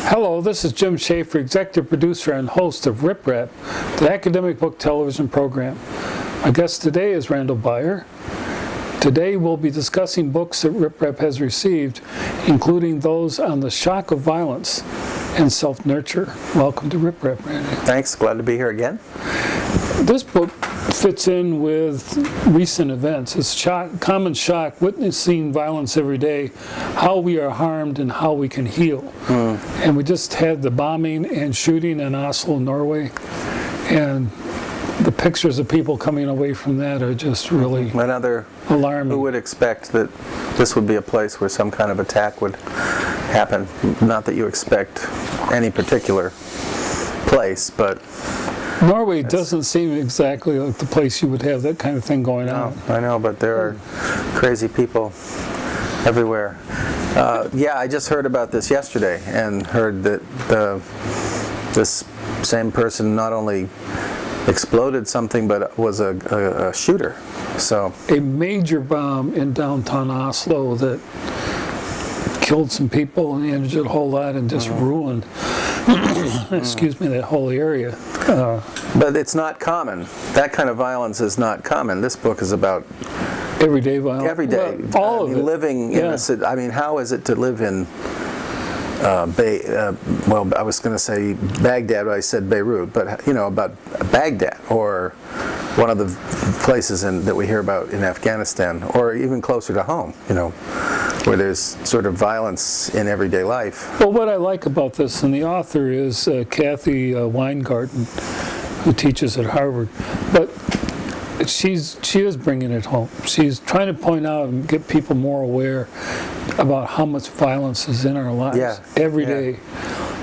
Hello, this is Jim Schaefer, executive producer and host of Rip Rap, the academic book television program. My guest today is Randal Baier. Today we'll be discussing books that Rip Rap has received, including those on the shock of violence and self-nurture. Welcome to Rip Rap, Randal. Thanks, glad to be here again. This book fits in with recent events. It's common shock, witnessing violence every day, how we are harmed and how we can heal. And we just had the bombing and shooting in Oslo, Norway, and the pictures of people coming away from that are just really alarming. Who would expect that this would be a place where some kind of attack would happen? Not that you expect any particular place, but Norway doesn't seem exactly like the place you would have that kind of thing going on. I know, but there are crazy people everywhere. Yeah, I just heard about this yesterday and heard that this same person not only exploded something but was a shooter. So a major bomb in downtown Oslo that killed some people and injured a whole lot and just ruined excuse me, that whole area. But it's not common. That kind of violence is not common. This book is about everyday violence. Every day. Well, all of it. Living in a city. I mean, how is it to live in well, I was going to say Baghdad, but I said Beirut, but you know, about Baghdad or one of the places that we hear about in Afghanistan, or even closer to home, you know, where there's sort of violence in everyday life. Well, what I like about this, and the author is Kathy Weingarten, who teaches at Harvard, but she is bringing it home. She's trying to point out and get people more aware about how much violence is in our lives every day,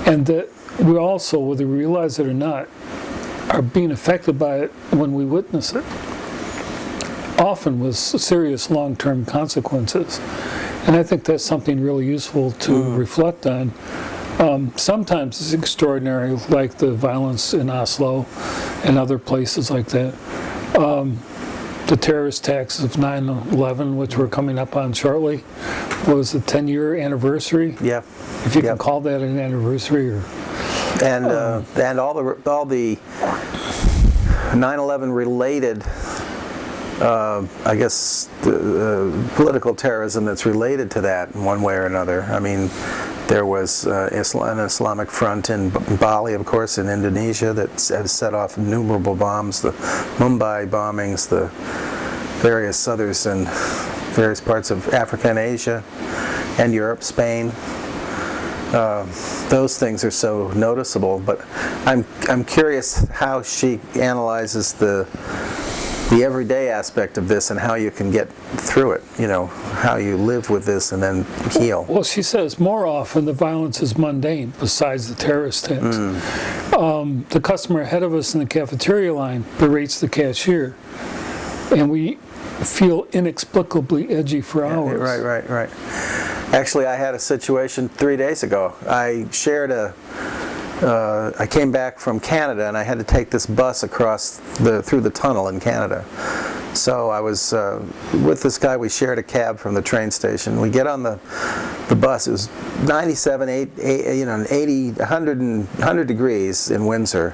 and that we also, whether we realize it or not, are being affected by it when we witness it, often with serious long-term consequences. And I think that's something really useful to reflect on. Sometimes it's extraordinary, like the violence in Oslo and other places like that. The terrorist attacks of 9/11, which we're coming up on shortly, was the 10-year anniversary. Yeah, if you can call that an anniversary. Or and all the 9/11 related, I guess, political terrorism that's related to that in one way or another. I mean, there was an Islamic Front in Bali, of course, in Indonesia, that has set off innumerable bombs, the Mumbai bombings, the various others in various parts of Africa and Asia and Europe, Spain. Those things are so noticeable, but I'm curious how she analyzes the everyday aspect of this and how you can get through it, you know, how you live with this and then heal. Well, she says more often the violence is mundane besides the terrorist attacks. The customer ahead of us in the cafeteria line berates the cashier, and we feel inexplicably edgy for hours. Right. Actually, I had a situation 3 days ago. I came back from Canada and I had to take this bus across through the tunnel in Canada. So I was with this guy. We shared a cab from the train station. We get on the bus. It was 97, 80, 100 degrees in Windsor.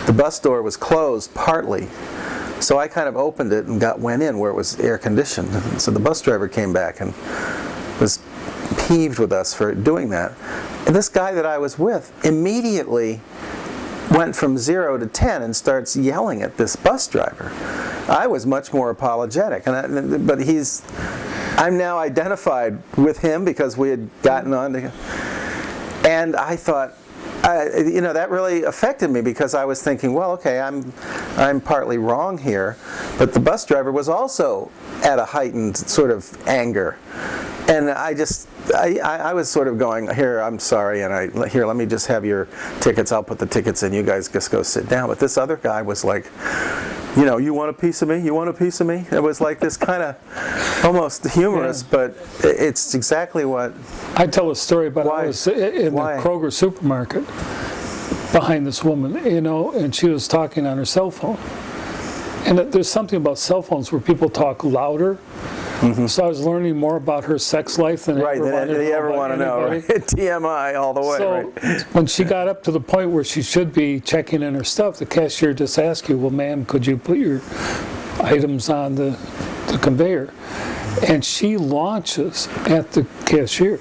The bus door was closed partly. So I kind of opened it and went in where it was air conditioned. So the bus driver came back and was peeved with us for doing that. And this guy that I was with immediately went from 0 to 10 and starts yelling at this bus driver. I was much more apologetic, but I'm now identified with him because we had gotten on to, and I thought, that really affected me because I was thinking, well, okay, I'm partly wrong here, but the bus driver was also at a heightened sort of anger. And I was sort of going, here, I'm sorry, and here, let me just have your tickets. I'll put the tickets in. You guys just go sit down. But this other guy was like, you want a piece of me? You want a piece of me? It was like this kind of almost humorous, but it's exactly what. I tell a story about I was in the Kroger supermarket behind this woman, and she was talking on her cell phone. And there's something about cell phones where people talk louder So I was learning more about her sex life than Right, I ever want to know. Right? TMI all the way. So right? when she got up to the point where she should be checking in her stuff, the cashier just asked you, well, ma'am, could you put your items on the conveyor? And she launches at the cashier.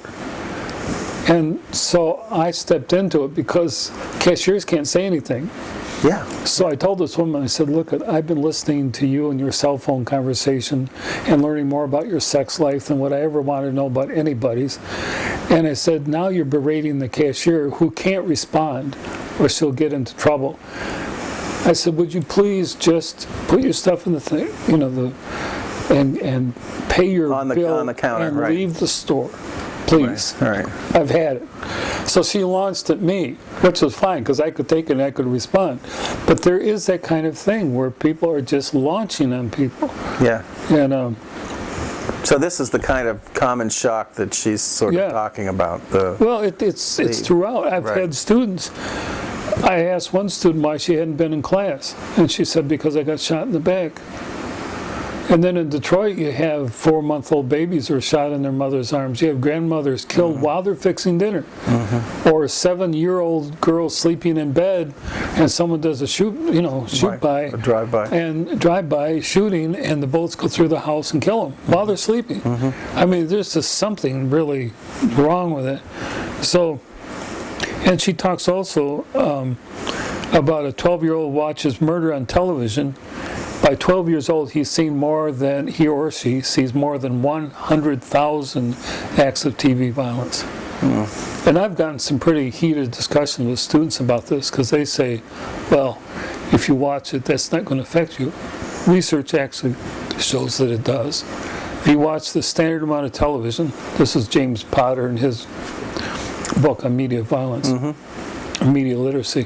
And so I stepped into it because cashiers can't say anything. Yeah. So I told this woman, I said, look, I've been listening to you and your cell phone conversation and learning more about your sex life than what I ever wanted to know about anybody's. And I said, now you're berating the cashier who can't respond or she'll get into trouble. I said, would you please just put your stuff in the thing, you know, and pay your bill on the counter, and right. leave the store, please. Right. I've had it. So she launched at me, which was fine because I could take it and I could respond. But there is that kind of thing where people are just launching on people. Yeah. And so this is the kind of common shock that she's sort of talking about. Well, it's throughout. I've had students. I asked one student why she hadn't been in class, and she said, because I got shot in the back. And then in Detroit, you have 4-month-old babies who are shot in their mother's arms. You have grandmothers killed while they're fixing dinner. Or a 7-year-old girl sleeping in bed, and someone does a shoot-by. A drive-by. And drive-by shooting, and the bullets go through the house and kill them while they're sleeping. I mean, there's just something really wrong with it. So, and she talks also about a 12-year-old watches murder on television. By 12 years old, he or she sees more than 100,000 acts of TV violence. And I've gotten some pretty heated discussions with students about this because they say, well, if you watch it, that's not going to affect you. Research actually shows that it does. If you watch the standard amount of television, this is James Potter in his book on media violence, media literacy,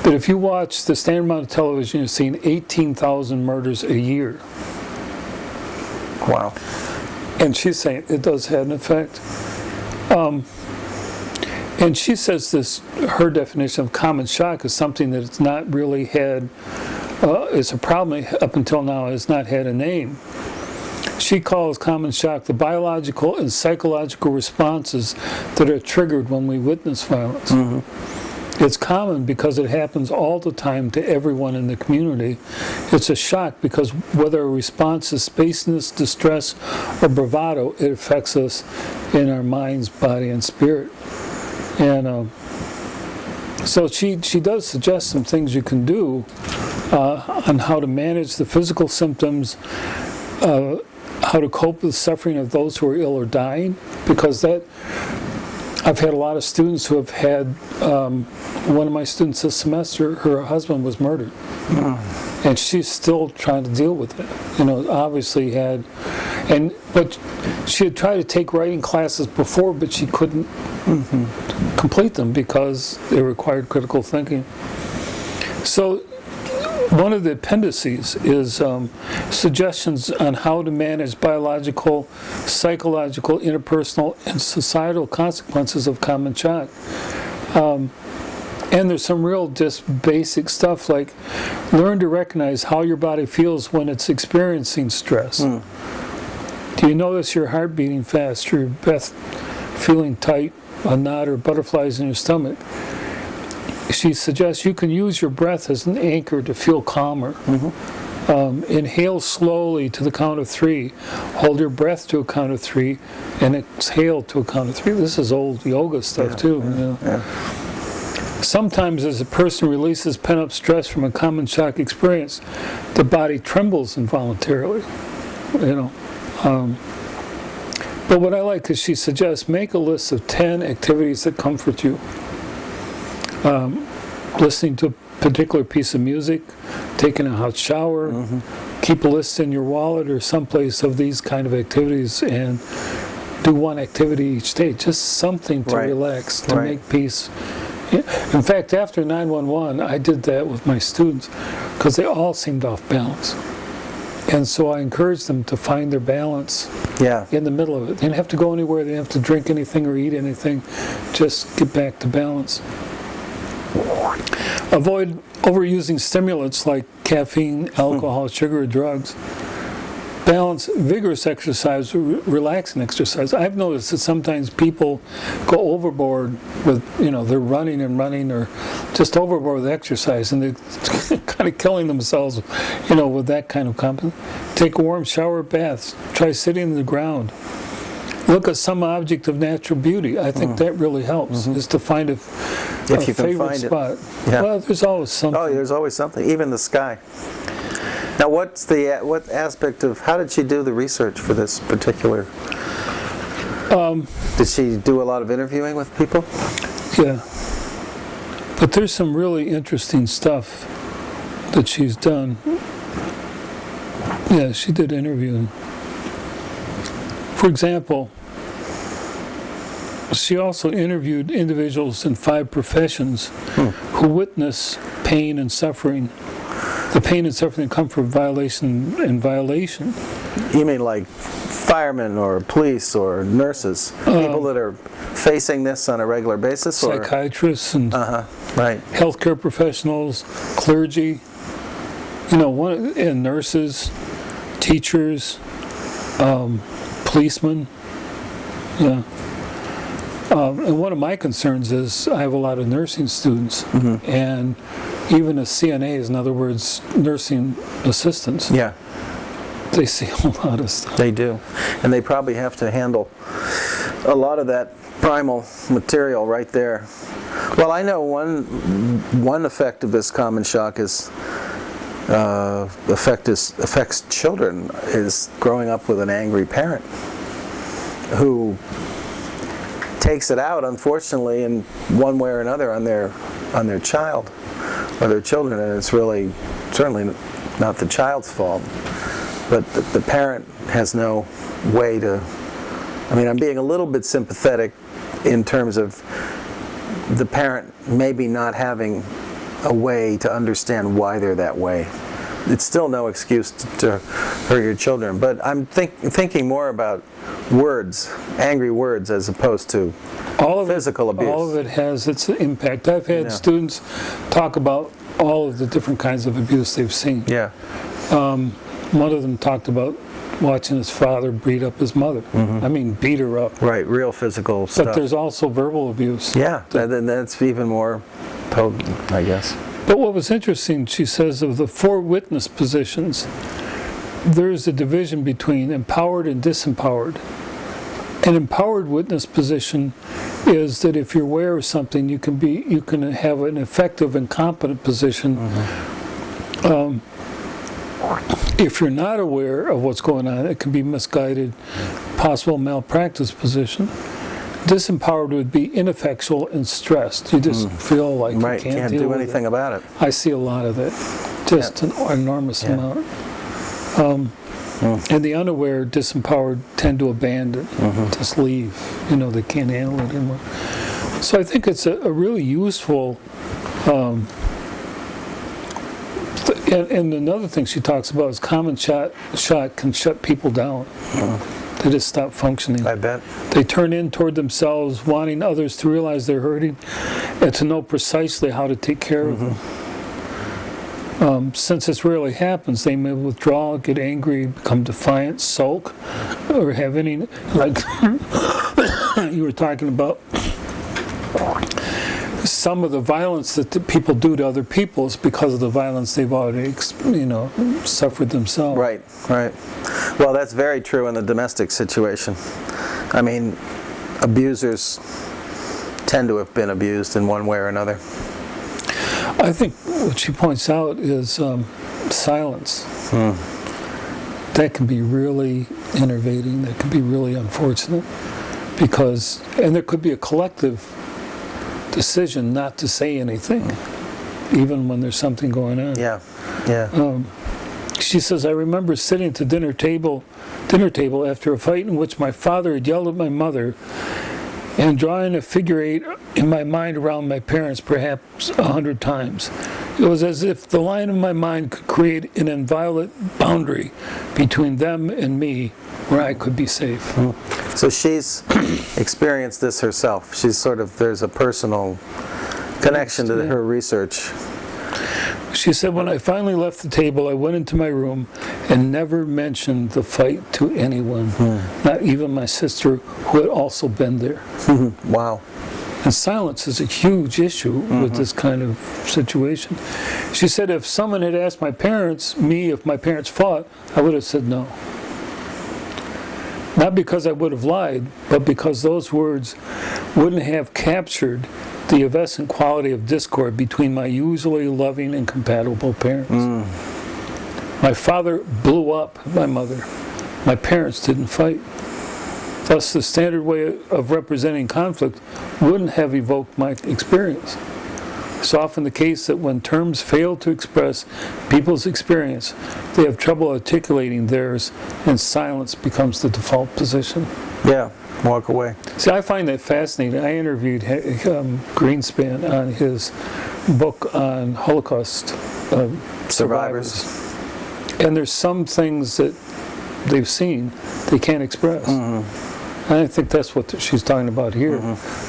that if you watch the standard amount of television, you're seeing 18,000 murders a year. Wow. And she's saying it does have an effect. And she says her definition of common shock is something that it's not really had, it's a problem up until now, has not had a name. She calls common shock the biological and psychological responses that are triggered when we witness violence. It's common because it happens all the time to everyone in the community. It's a shock because whether a response is spaciness, distress, or bravado, it affects us in our minds, body, and spirit. And so she does suggest some things you can do on how to manage the physical symptoms, how to cope with suffering of those who are ill or dying, because I've had a lot of students who have had, one of my students this semester, her husband was murdered. And she's still trying to deal with it. You know, obviously but she had tried to take writing classes before, but she couldn't complete them because they required critical thinking. So one of the appendices is suggestions on how to manage biological, psychological, interpersonal, and societal consequences of common shock. And there's some real just basic stuff like learn to recognize how your body feels when it's experiencing stress. Do you notice your heart beating fast, your breath feeling tight, a knot or butterflies in your stomach? She suggests you can use your breath as an anchor to feel calmer. Inhale slowly to the count of 3. Hold your breath to a count of 3, and exhale to a count of 3. This is old yoga stuff too. You know? Sometimes as a person releases pent-up stress from a common shock experience, the body trembles involuntarily. You know. But what I like is she suggests make a list of 10 activities that comfort you. Listening to a particular piece of music, taking a hot shower, keep a list in your wallet or someplace of these kind of activities and do one activity each day, just something to relax, to make peace. In fact, after 9/11, I did that with my students because they all seemed off balance. And so I encouraged them to find their balance in the middle of it. They didn't have to go anywhere, they didn't have to drink anything or eat anything, just get back to balance. Avoid overusing stimulants like caffeine, alcohol, sugar, or drugs. balance vigorous exercise with relaxing exercise. I've noticed that sometimes people go overboard with, they're running and running, or just overboard with exercise, and they're kind of killing themselves, with that kind of company. Take a warm shower, baths. Try sitting on the ground. Look at some object of natural beauty. I think that really helps, is to find a if you can favorite find spot. it. Yeah. Well, there's always something. Oh, there's always something, even the sky. Now, what aspect of, how did she do the research for this particular? Did she do a lot of interviewing with people? Yeah. But there's some really interesting stuff that she's done. Yeah, she did interviewing. For example, she also interviewed individuals in 5 professions who witness pain and suffering. The pain and suffering come from violation and violation. You mean like firemen or police or nurses? People that are facing this on a regular basis? Psychiatrists and right. healthcare professionals, clergy, and nurses, teachers, policemen. Yeah. And one of my concerns is I have a lot of nursing students, and even as CNAs, in other words, nursing assistants. Yeah. They see a lot of stuff. They do. And they probably have to handle a lot of that primal material right there. Well, I know one effect of this common shock affects children is growing up with an angry parent who takes it out, unfortunately, in one way or another on their child or their children, and it's really certainly not the child's fault, but the parent has no way to. I mean, I'm being a little bit sympathetic in terms of the parent maybe not having a way to understand why they're that way. It's still no excuse to hurt your children, but I'm thinking more about words, angry words, as opposed to physical abuse. All of it has its impact. I've had students talk about all of the different kinds of abuse they've seen. Yeah. One of them talked about watching his father beat up his mother. I mean, beat her up. Right, real physical stuff. But there's also verbal abuse. Yeah, that's even more potent, I guess. But what was interesting, she says, of the 4 witness positions, there's a division between empowered and disempowered. An empowered witness position is that if you're aware of something, you can have an effective and competent position. If you're not aware of what's going on, it can be misguided, possible malpractice position. Disempowered would be ineffectual and stressed. You just feel like you can't deal do with anything about it. I see a lot of that, just an enormous amount. And the unaware, disempowered tend to abandon, just leave. They can't handle it anymore. So I think it's a really useful. And another thing she talks about is common shock can shut people down. They just stop functioning. I bet. They turn in toward themselves, wanting others to realize they're hurting and to know precisely how to take care of them. Since this rarely happens, they may withdraw, get angry, become defiant, sulk, or have any, like you were talking about, some of the violence that the people do to other people is because of the violence they've already, suffered themselves. Right. Well, that's very true in the domestic situation. I mean, abusers tend to have been abused in one way or another. I think what she points out is silence. That can be really enervating. That can be really unfortunate and there could be a collective decision not to say anything, even when there's something going on. Yeah. She says, I remember sitting at the dinner table after a fight in which my father had yelled at my mother and drawing a figure 8 in my mind around my parents perhaps 100 times. It was as if the line of my mind could create an inviolate boundary between them and me where I could be safe. So she's experienced this herself. She's there's a personal connection to her research. She said, when I finally left the table, I went into my room and never mentioned the fight to anyone, not even my sister, who had also been there. Wow. And silence is a huge issue with this kind of situation. She said, if someone had asked me if my parents fought, I would have said no. Not because I would have lied, but because those words wouldn't have captured the evanescent quality of discord between my usually loving and compatible parents. My father blew up my mother. My parents didn't fight. Thus, the standard way of representing conflict wouldn't have evoked my experience. It's often the case that when terms fail to express people's experience, they have trouble articulating theirs, and silence becomes the default position. Yeah, walk away. See, I find that fascinating. I interviewed Greenspan on his book on Holocaust survivors. And there's some things that they've seen they can't express. And I think that's what she's talking about here.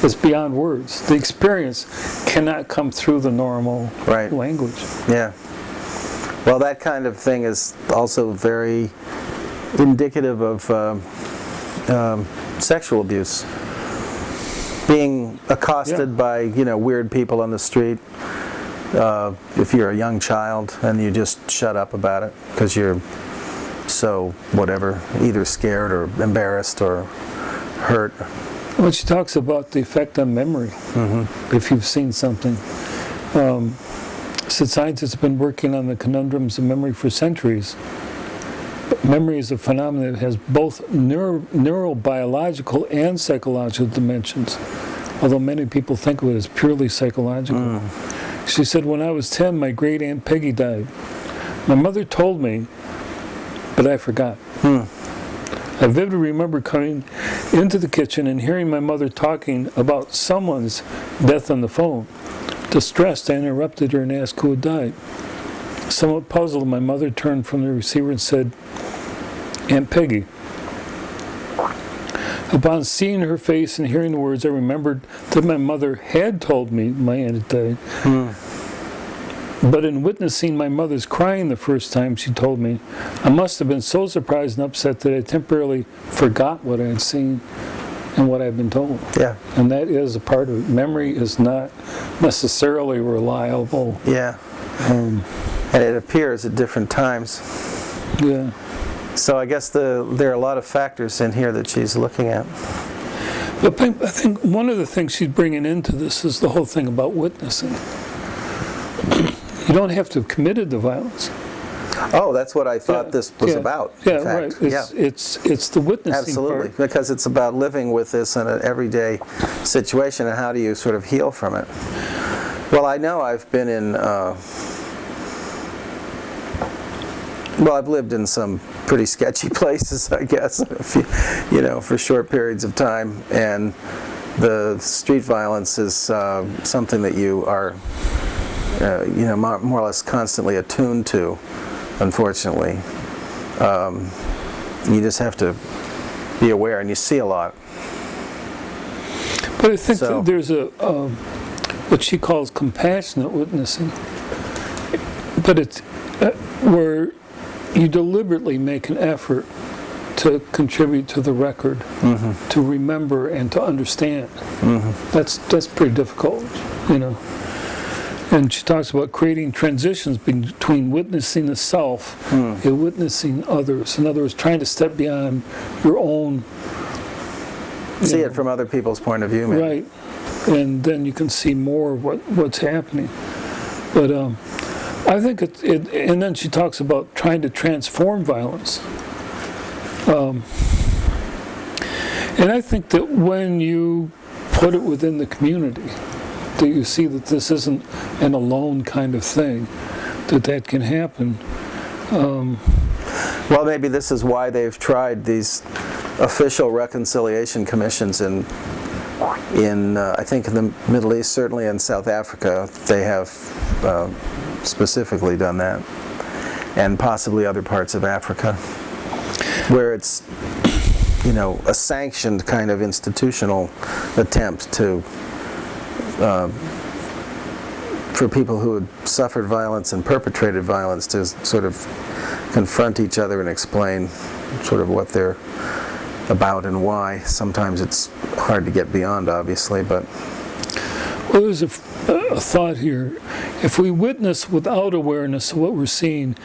It's beyond words. The experience cannot come through the normal language. Yeah. Well, that kind of thing is also very indicative of sexual abuse. Being accosted by, weird people on the street. If you're a young child and you just shut up about it because you're so whatever, either scared or embarrassed or hurt. Well, she talks about the effect on memory, if you've seen something. Said scientists have been working on the conundrums of memory for centuries. But memory is a phenomenon that has both neurobiological and psychological dimensions, although many people think of it as purely psychological. She said, when I was 10, my great Aunt Peggy died. My mother told me, but I forgot. I vividly remember coming into the kitchen and hearing my mother talking about someone's death on the phone. Distressed, I interrupted her and asked who had died. Somewhat puzzled, my mother turned from the receiver and said, Aunt Peggy. Upon seeing her face and hearing the words, I remembered that my mother had told me my aunt had died. But in witnessing my mother's crying the first time she told me, I must have been so surprised and upset that I temporarily forgot what I had seen and what I'd been told. Yeah. And that is a part of it. Memory is not necessarily reliable. Yeah. And it appears at different times. Yeah. So I guess there are a lot of factors in here that she's looking at. But I think one of the things she's bringing into this is the whole thing about witnessing. You don't have to have committed the violence. Oh, that's what I thought this was about. Yeah, in fact. right. It's the witnessing Absolutely, part. because it's about living with this in an everyday situation, and how do you sort of heal from it? Well, I know I've been in. I've lived in some pretty sketchy places, I guess, for short periods of time, and the street violence is something that you are. More or less constantly attuned to, unfortunately. You just have to be aware, and you see a lot. But I think that there's what she calls compassionate witnessing. But it's where you deliberately make an effort to contribute to the record, to remember and to understand. That's pretty difficult, And she talks about creating transitions between witnessing the self and witnessing others. In other words, trying to step beyond your own. See it from other people's point of view, maybe. Right. And then you can see more of what's happening. But I think and then she talks about trying to transform violence. And I think that when you put it within the community, that you see that this isn't an alone kind of thing, that can happen. Well, maybe this is why they've tried these official reconciliation commissions in I think in the Middle East, certainly in South Africa, they have specifically done that, and possibly other parts of Africa, where it's a sanctioned kind of institutional attempt to for people who had suffered violence and perpetrated violence to sort of confront each other and explain sort of what they're about and why. Sometimes it's hard to get beyond, obviously, but... Well, there's a thought here. If we witness without awareness of what we're seeing,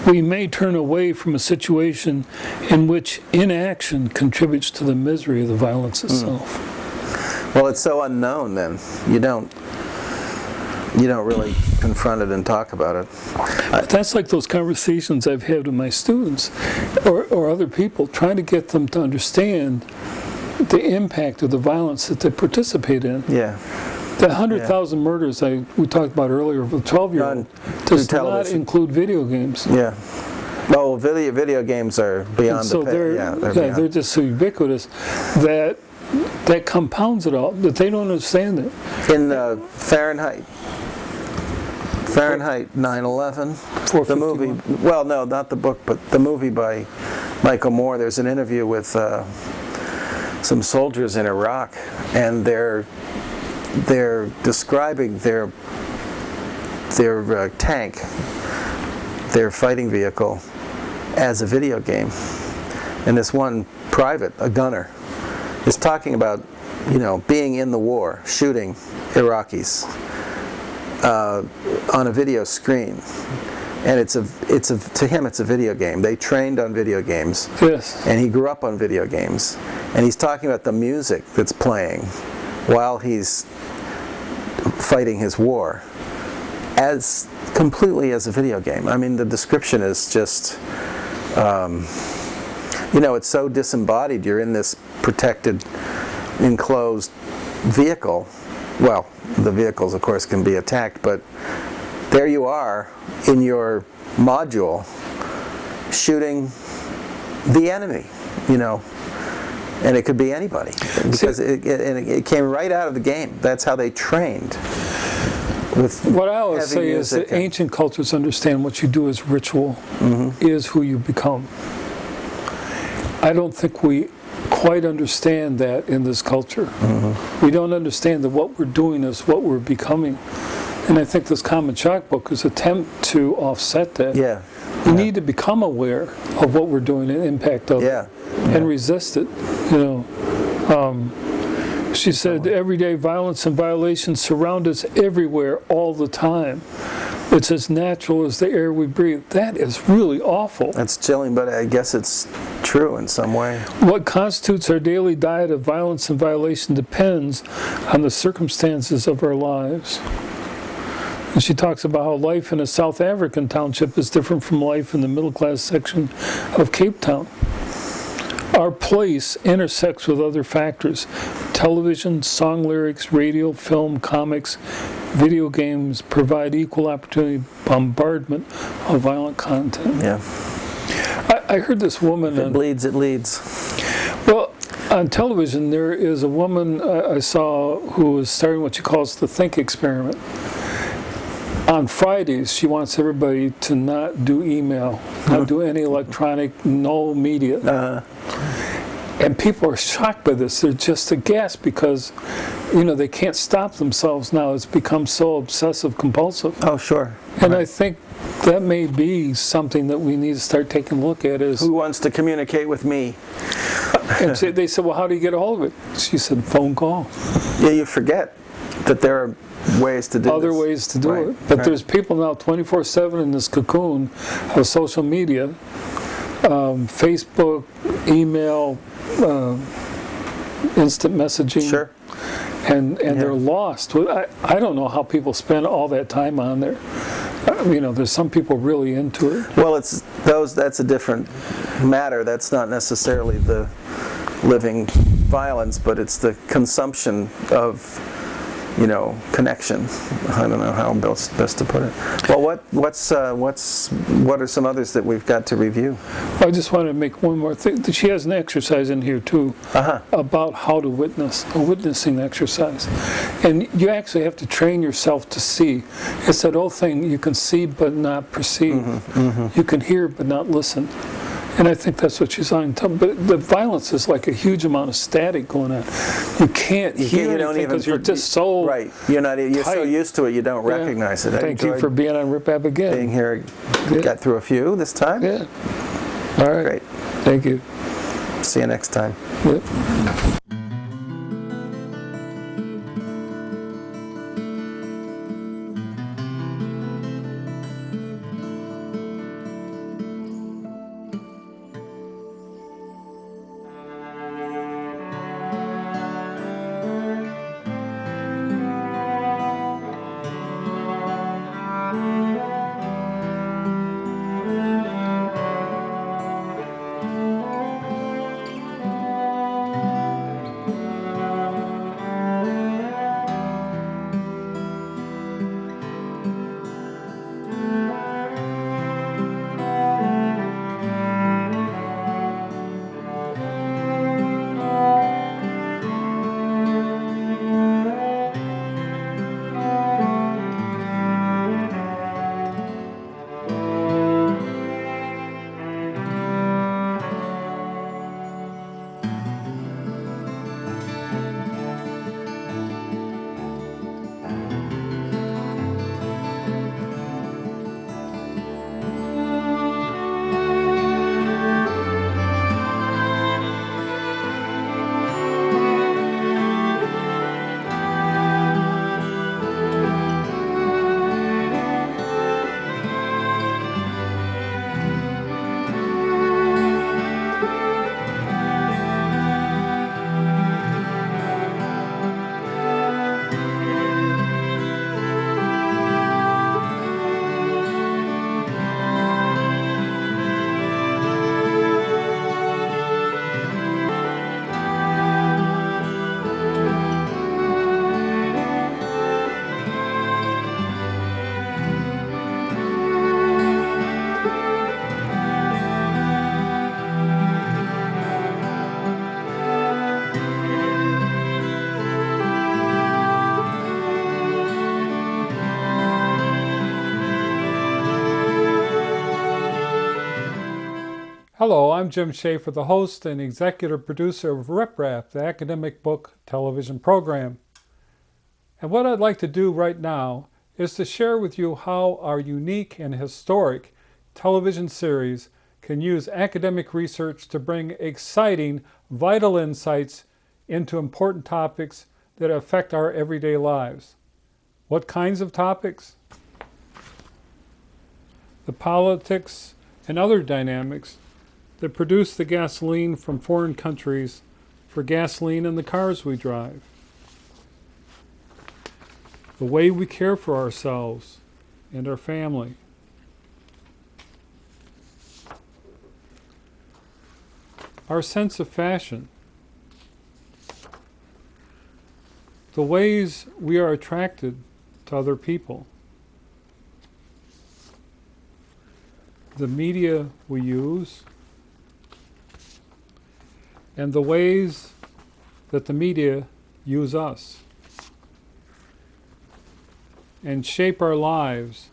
we may turn away from a situation in which inaction contributes to the misery of the violence itself. Well, it's so unknown then. You don't really confront it and talk about it. That's like those conversations I've had with my students or other people, trying to get them to understand the impact of the violence that they participate in. Yeah. The 100,000 murders we talked about earlier of a 12-year-old does not include video games. Yeah. Oh, video games are beyond so the pay. they're just so ubiquitous that compounds it all, that they don't understand it. In Fahrenheit 9/11, the movie, well, no, not the book, but the movie by Michael Moore, there's an interview with some soldiers in Iraq, and they're describing their tank, their fighting vehicle, as a video game. And this one private, a gunner, is talking about, being in the war, shooting Iraqis on a video screen. And to him it's a video game. They trained on video games. Yes. And he grew up on video games. And he's talking about the music that's playing while he's fighting his war as completely as a video game. I mean, the description is just, it's so disembodied. You're in this protected, enclosed vehicle. Well, the vehicles, of course, can be attacked, but there you are in your module shooting the enemy, and it could be anybody, because it came right out of the game. That's how they trained. What I always say is that ancient cultures understand what you do as ritual is who you become. I don't think we quite understand that in this culture. We don't understand that what we're doing is what we're becoming. And I think this Common Chalk book is an attempt to offset that. Yeah. We need to become aware of what we're doing and impact of it, and resist it. She said, everyday violence and violations surround us everywhere all the time. It's as natural as the air we breathe. That is really awful. That's chilling, but I guess it's true in some way. What constitutes our daily diet of violence and violation depends on the circumstances of our lives. And she talks about how life in a South African township is different from life in the middle-class section of Cape Town. Our place intersects with other factors: television, song lyrics, radio, film, comics, video games provide equal opportunity bombardment of violent content. Yeah. I heard this woman... If it bleeds, it leads. Well, on television, there is a woman I saw who is starting what she calls the Think Experiment. On Fridays, she wants everybody to not do email, not do any electronic, no media. And people are shocked by this. They're just aghast because, they can't stop themselves now. It's become so obsessive compulsive. Oh, sure. And I think that may be something that we need to start taking a look at. Is who wants to communicate with me? And they said, well, how do you get a hold of it? She said, phone call. Yeah, you forget that there are ways to do other this. ways to do it. But there's people now 24/7 in this cocoon of social media, Facebook, email, instant messaging. Sure. And they're lost. I don't know how people spend all that time on there. There's some people really into it. Well, that's a different matter. That's not necessarily the living violence, but it's the consumption of connection. I don't know how best to put it. Well, what are some others that we've got to review? I just want to make one more thing. She has an exercise in here too about how to witness, a witnessing exercise. And you actually have to train yourself to see. It's that old thing, you can see but not perceive. You can hear but not listen. And I think that's what she's on. But the violence is like a huge amount of static going on. You can't hear anything because you're just so right. You're so tight. used to it, you don't recognize it. Thank you for being on Rip App again. Being here, got through a few this time. Yeah. All right. Great. Thank you. See you next time. Yep. Hello, I'm Jim Schaefer, the host and executive producer of Rip Rap, the academic book television program. And what I'd like to do right now is to share with you how our unique and historic television series can use academic research to bring exciting, vital insights into important topics that affect our everyday lives. What kinds of topics? The politics and other dynamics that produce the gasoline from foreign countries for gasoline in the cars we drive. The way we care for ourselves and our family. Our sense of fashion. The ways we are attracted to other people. The media we use. And the ways that the media use us and shape our lives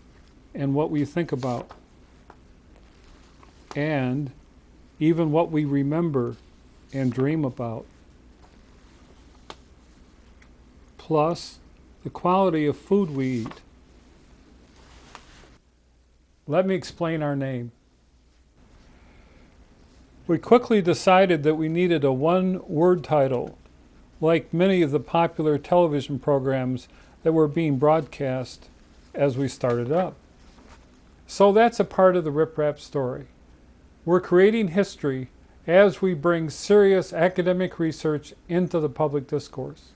and what we think about and even what we remember and dream about. Plus the quality of food we eat. Let me explain our name. We quickly decided that we needed a one-word title, like many of the popular television programs that were being broadcast as we started up. So that's a part of the Rip Rap story. We're creating history as we bring serious academic research into the public discourse.